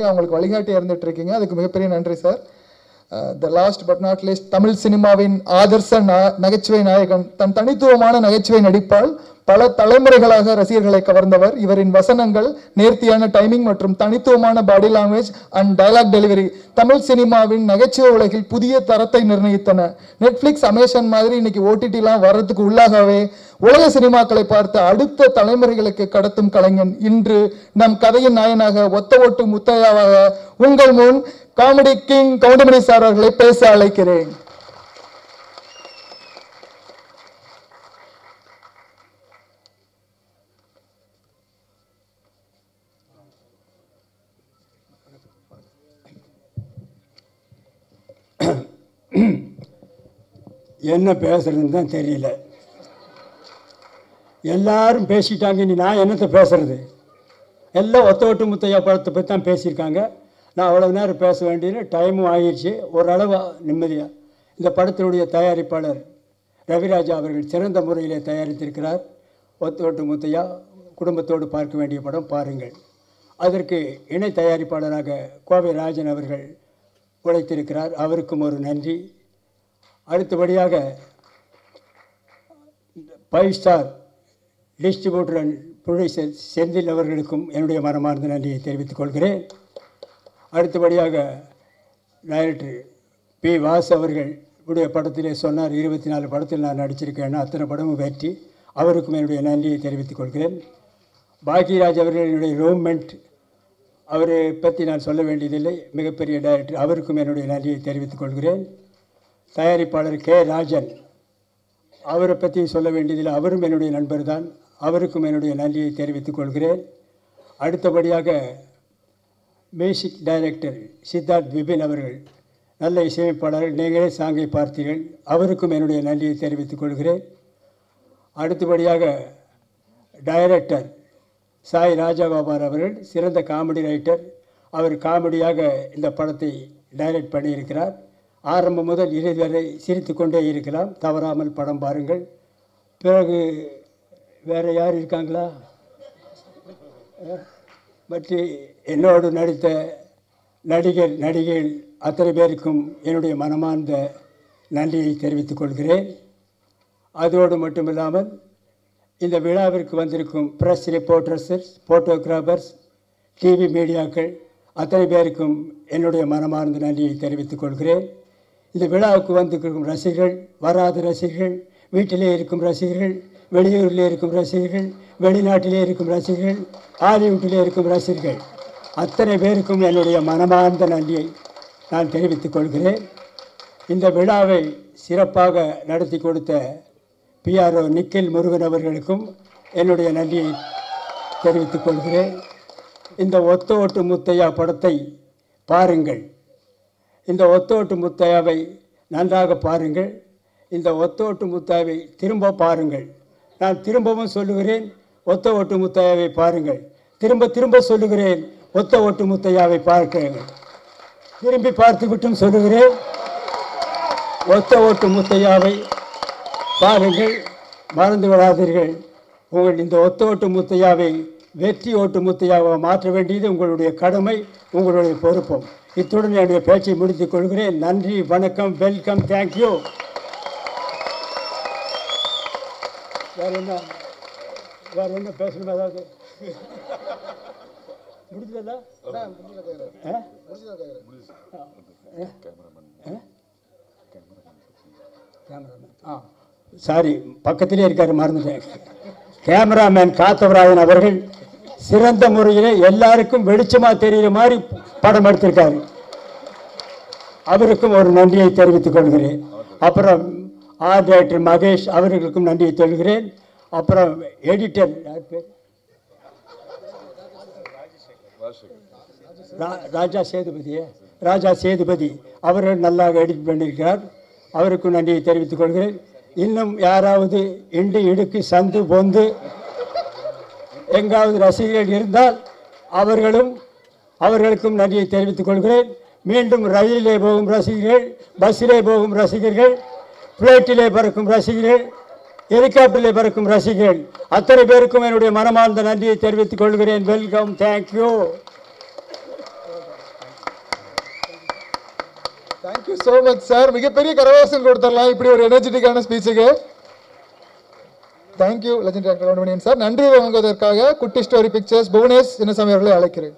அவங்களுக்கு வழிகாட்டியா இருந்துட்டு இருக்கீங்க. அதுக்கு மிகப்பெரிய நன்றி sir. The last but not least, Tamil சினிமாவின் ஆதர்ச நகைச்சுவை நாயகன், தன் தனித்துவமான நகைச்சுவை நடிப்பால் பல தலைமுறைகளாக ரசிகர்களை கவர்ந்தவர். இவரின் வசனங்கள், நேர்த்தியான டைமிங் மற்றும் தனித்துவமான body language and dialogue delivery Tamil சினிமாவின் நகைச்சுவை உலகில் புதிய தரத்தை நிர்ணயித்தன. நெட்ஃபிளிக்ஸ், அமேசான் மாதிரி இன்னைக்கு ஓடிடிலாம் வர்றதுக்கு உள்ளாகவே உலக சினிமாக்களை பார்த்து அடுத்த தலைமுறைகளுக்கு கடத்தும் கலைஞன் இன்று நம் கதையின் நாயனாக ஒத்த ஓட்டு முத்தையாவாக உங்கள் முன் காமெடி கிங் கவுண்டமணி சார் அவர்களை பேச அழைக்கிறேன். என்ன பேசுறதுன்னு தான் தெரியல. எல்லாரும் பேசிட்டாங்க, இனி நான் என்னத்தை பேசுறது? எல்லாம் ஒத்த ஓட்டு முத்தையா படத்தை பற்றி தான் பேசியிருக்காங்க. நான் அவ்வளோ நேரம் பேச வேண்டியது, டைமும் ஆகிடுச்சு. ஓரளவு நிம்மதியாக இந்த படத்தினுடைய தயாரிப்பாளர் ரவிராஜா அவர்கள் சிறந்த முறையிலே தயாரித்திருக்கிறார். ஒத்த ஓட்டு முத்தையா குடும்பத்தோடு பார்க்க வேண்டிய படம், பாருங்கள். அதற்கு இணை தயாரிப்பாளராக கோவை ராஜன் அவர்கள் உழைத்திருக்கிறார், அவருக்கும் ஒரு நன்றி. அடுத்தபடியாக 5 star distributor and producer Senthil அவர்களுக்கும் என்னுடைய மனமார்ந்த நன்றியை தெரிவித்துக் கொள்கிறேன். அடுத்தபடியாக டைரக்டர் பி. வாஸ் அவர்கள் உடைய படத்திலே சொன்னார், 24 படத்தில் நான் நடிச்சிருக்கேன்னா அத்தனை படமும் வெற்றி. அவருக்கும் என்னுடைய நன்றியை தெரிவித்துக் கொள்கிறேன். பாக்யராஜ் அவர்கள் என்னுடைய ரூம்மெண்ட், அவரை பற்றி நான் சொல்ல வேண்டியதில்லை, மிகப்பெரிய டைரக்டர். அவருக்கும் என்னுடைய நன்றியை தெரிவித்துக் கொள்கிறேன். தயாரிப்பாளர் கே. ராஜன், அவரை பற்றி சொல்ல வேண்டியதில்லை, அவரும் என்னுடைய நண்பர் தான். அவருக்கும் என்னுடைய நன்றியை தெரிவித்துக் கொள்கிறேன். அடுத்தபடியாக மியூசிக் டைரக்டர் சித்தார்த் விபின் அவர்கள், நல்ல இசையமைப்பாளர்கள், நீங்களே சாங்கை பார்த்தீர்கள், அவருக்கும் என்னுடைய நன்றியை தெரிவித்துக் கொள்கிறேன். அடுத்தபடியாக டைரக்டர் சாய் ராஜகோபால் அவர்கள், சிறந்த காமெடி ரைட்டர். அவர் காமெடியாக இந்த படத்தை டைரக்ட் பண்ணியிருக்கிறார். ஆரம்பம் முதல் இறுதி வரை சிரித்து கொண்டே இருக்கலாம். தவறாமல் படம் பாருங்கள். பிறகு வேறு யார் இருக்காங்களா? மற்ற என்னோடு நடித்த நடிகைகள் அத்தனை பேருக்கும் என்னுடைய மனமார்ந்த நன்றியை தெரிவித்துக் கொள்கிறேன். அதோடு மட்டுமில்லாமல் இந்த விழாவிற்கு வந்திருக்கும் ப்ரெஸ் ரிப்போர்ட்டர்ஸ், ஃபோட்டோகிராஃபர்ஸ், டிவி மீடியாக்கள் அத்தனை பேருக்கும் என்னுடைய மனமார்ந்த நன்றியை தெரிவித்துக் கொள்கிறேன். இந்த விழாவுக்கு வந்திருக்கும் ரசிகர்கள், வராத ரசிகர்கள், வீட்டிலே இருக்கும் ரசிகர்கள், வெளியூரில் இருக்கும் ரசிகர்கள், வெளிநாட்டிலே இருக்கும் ரசிகர்கள், ஹாலிவுட்டிலே இருக்கும் ரசிகர்கள் அத்தனை பேருக்கும் என்னுடைய மனமார்ந்த நன்றியை நான் தெரிவித்துக் கொள்கிறேன். இந்த விழாவை சிறப்பாக நடத்தி கொடுத்த PRO நிக்கில் முருகன் அவர்களுக்கும் என்னுடைய நன்றியை தெரிவித்துக் கொள்கிறேன். இந்த ஒத்த ஓட்டு முத்தையா படத்தை பாருங்கள். இந்த ஒத்த ஓட்டு முத்தையாவை நன்றாக பாருங்கள். இந்த ஒத்த ஓட்டு முத்தையாவை திரும்ப பாருங்கள். நான் திரும்பவும் சொல்லுகிறேன், ஒத்த ஓட்டு முத்தையாவை பாருங்கள். திரும்ப திரும்ப சொல்லுகிறேன், ஒத்த ஓட்டு முத்தையாவை பார்க்கிறேன். திரும்பி பார்த்து விட்டும் சொல்லுகிறேன், ஒத்த ஓட்டு முத்தையாவை பாருங்கள். மறந்து விடாதீர்கள். உங்கள் இந்த ஒத்த ஓட்டு முத்தையாவை வெற்றி ஓட்டு முத்தையாவை மாற்ற வேண்டியது உங்களுடைய கடமை, உங்களுடைய பொறுப்பும். இத்துடன் என்னுடைய பேச்சை முடித்துக் கொள்கிறேன். நன்றி, வணக்கம், வெல்கம், தேங்க்யூ. வேறு என்ன பேசணும்? ஏதாவது முடிஞ்சதா? சாரி, பக்கத்திலே இருக்காரு, மறந்துட்டேன். கேமராமேன் காத்தவராயன் அவர்கள் சிறந்த முறையில் எல்லாருக்கும் வெளிச்சமாக தெரிகிற மாதிரி படம் எடுத்திருக்காரு. அவருக்கும் ஒரு நன்றியை தெரிவித்துக் கொள்கிறேன். அப்புறம் ஆர்ட் டைரக்டர் மகேஷ் அவர்களுக்கும் நன்றியை சொல்கிறேன். அப்புறம் எடிட்டர் ராஜா சேதுபதி அவர்கள் நல்லா எடிட் பண்ணியிருக்கிறார். அவருக்கும் நன்றியை தெரிவித்துக் கொள்கிறேன். இன்னும் யாராவது இண்டு இடுக்கு சந்து பொந்து எங்காவது ரசிகர்கள் இருந்தால் அவர்களுக்கும் நன்றியை தெரிவித்துக் கொள்கிறேன். மீண்டும் ரயிலிலே போகும் ரசிகர்கள், பஸ்ஸிலே போகும் ரசிகர்கள், பிளைட்டிலே பறக்கும் ரசிகர்கள், ஹெலிகாப்டரிலே பறக்கும் ரசிகர்கள் அத்தனை பேருக்கும் என்னுடைய மனமார்ந்த நன்றியை தெரிவித்துக் கொள்கிறேன். Welcome, thank you. Thank you so much sir. மிகப்பெரிய கரவாசம் கொடுத்துடலாம் இப்படி ஒரு எனர்ஜெட்டிக்கான ஸ்பீச்சுக்கு. தேங்க்யூ லெஜெண்டரி ஆக்டர் கவுண்டமணியன் சார். நன்றி வழங்குவதற்காக குட்டி ஸ்டோரி பிக்சர்ஸ் புவனேஷ் சின்னசாமி அவர்களை அழைக்கிறேன்.